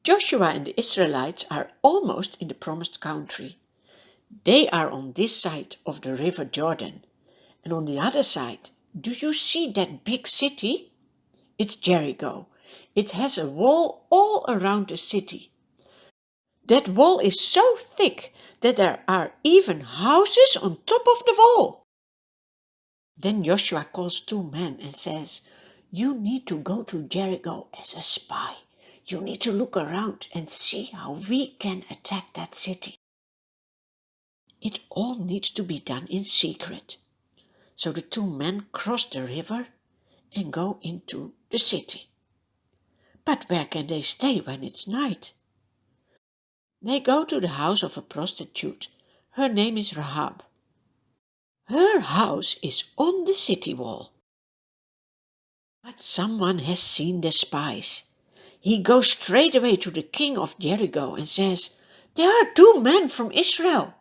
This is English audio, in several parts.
Joshua and the Israelites are almost in the promised country. They are on this side of the river Jordan, and on the other side, do you see that big city? It's Jericho. It has a wall all around the city. That wall is so thick that there are even houses on top of the wall. Then Joshua calls 2 men and says, "You need to go to Jericho as a spy. You need to look around and see how we can attack that city." It all needs to be done in secret. So the 2 men cross the river and go into the city. But where can they stay when it's night? They go to the house of a prostitute. Her name is Rahab. Her house is on the city wall. But someone has seen the spies. He goes straight away to the king of Jericho and says, "There are 2 men from Israel.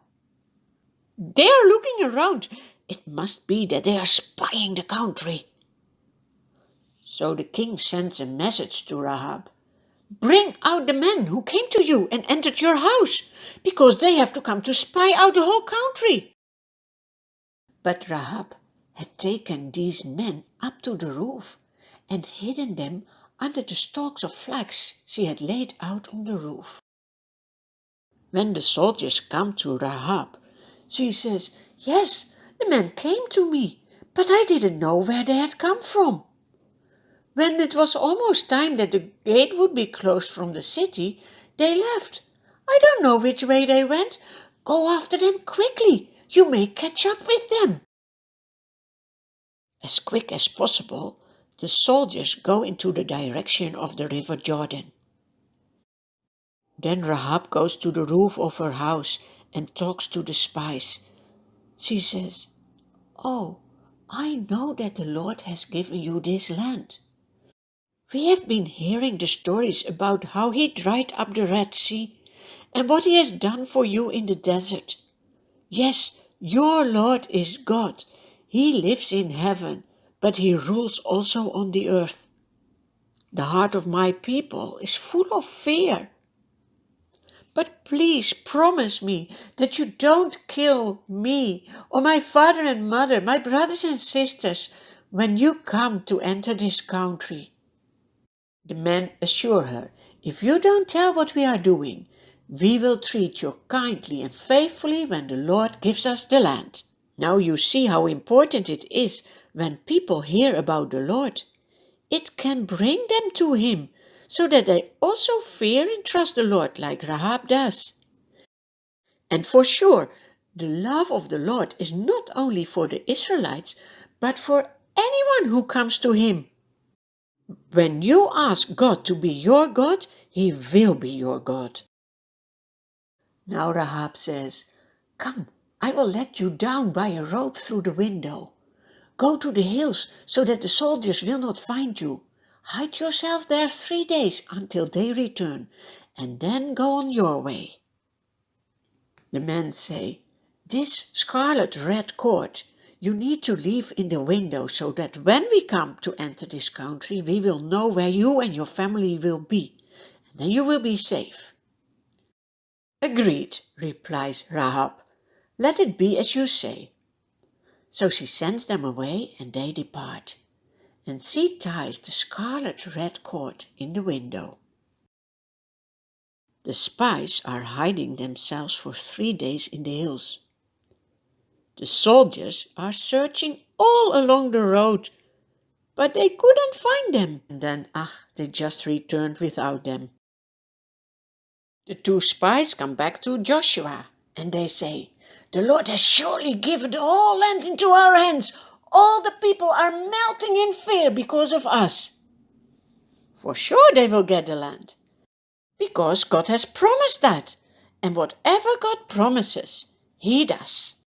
They are looking around. It must be that they are spying the country." So the king sends a message to Rahab. "Bring out the men who came to you and entered your house, because they have to come to spy out the whole country." But Rahab had taken these men up to the roof and hidden them under the stalks of flax she had laid out on the roof. When the soldiers come to Rahab, she says, "Yes, the men came to me, but I didn't know where they had come from." When it was almost time that the gate would be closed from the city, they left. "I don't know which way they went. Go after them quickly. You may catch up with them." As quick as possible, the soldiers go into the direction of the river Jordan. Then Rahab goes to the roof of her house and talks to the spies. She says, "Oh, I know that the Lord has given you this land. We have been hearing the stories about how he dried up the Red Sea and what he has done for you in the desert. Yes, your Lord is God. He lives in heaven, but he rules also on the earth. The heart of my people is full of fear. But please promise me that you don't kill me or my father and mother, my brothers and sisters, when you come to enter this country." The men assure her, "If you don't tell what we are doing, we will treat you kindly and faithfully when the Lord gives us the land." Now you see how important it is when people hear about the Lord. It can bring them to him, so that they also fear and trust the Lord like Rahab does. And for sure, the love of the Lord is not only for the Israelites, but for anyone who comes to him. When you ask God to be your God, he will be your God. Now Rahab says, "Come, I will let you down by a rope through the window. Go to the hills so that the soldiers will not find you. Hide yourself there 3 days until they return, and then go on your way." The men say, "This scarlet red cord you need to leave in the window so that when we come to enter this country, we will know where you and your family will be, and then you will be safe." "Agreed," replies Rahab. "Let it be as you say." So she sends them away and they depart, and she ties the scarlet red cord in the window. The spies are hiding themselves for 3 days in the hills. The soldiers are searching all along the road, but they couldn't find them. And then, they just returned without them. The 2 spies come back to Joshua, and they say, "The Lord has surely given the whole land into our hands. All the people are melting in fear because of us." For sure they will get the land, because God has promised that, and whatever God promises, he does.